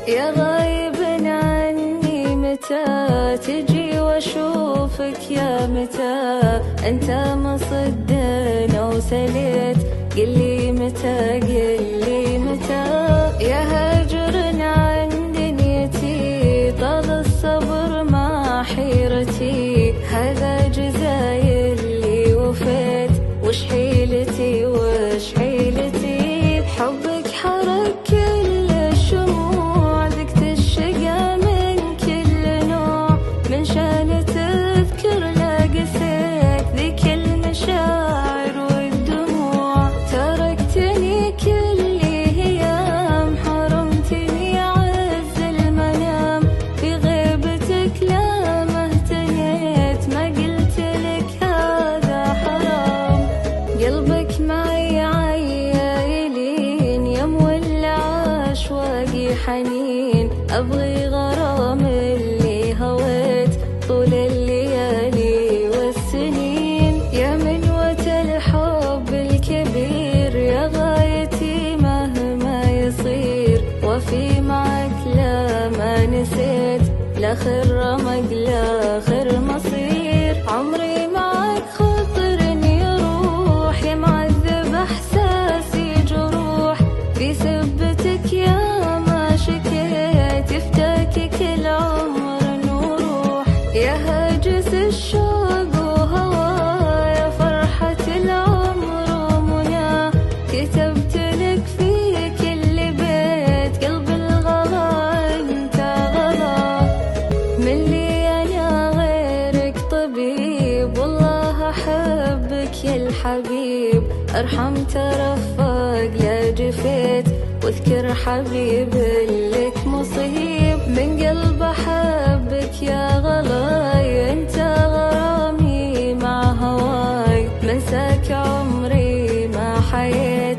يا غايب عني متى تجي واشوفك يا متى؟ انت ما صدنا وسليت، قلي متى قلي متى؟ يا هاجر عن دنيتي طال الصبر مع حيرتي، هذا جزاي اللي وفيت، وش حيلتي وش حيلتي؟ حبك حرك كل الشموع، ذقت الشقا من كل نوع، من شان تذكر لا قسيت ذيك المشاعر والدموع، تركتني كل ايام حرمتني عز المنام، في غيبتك لا ما اهتنيت، ما قلت لك هذا حرام، قلبك معي عيايلين يا مولع اشواقي حنين، ابغي غرام اللي هويت طول الليالي والسنين، يا منوة الحب الكبير يا غايتي مهما يصير، وفي معك لا ما نسيت، لا خير رمق لا خير مصير، عمري معك خطر يروح، يا معذب احساسي جروح، في سبتك يا ما شكيت، يفتاكك العمر وروح، يا هاجس الشوق وهوايا فرحة العمر ومناه، كتبت لك في كل بيت قلب الغلا انت غلا، من لي انا غيرك طبيب، والله احبك يا الحبيب، ارحم ترفق لا جفيت، واذكر حبيب لك مصيب، من قلب احبك يا غلاي، انت غرامي مع هواي، منساك عمري ما حييت،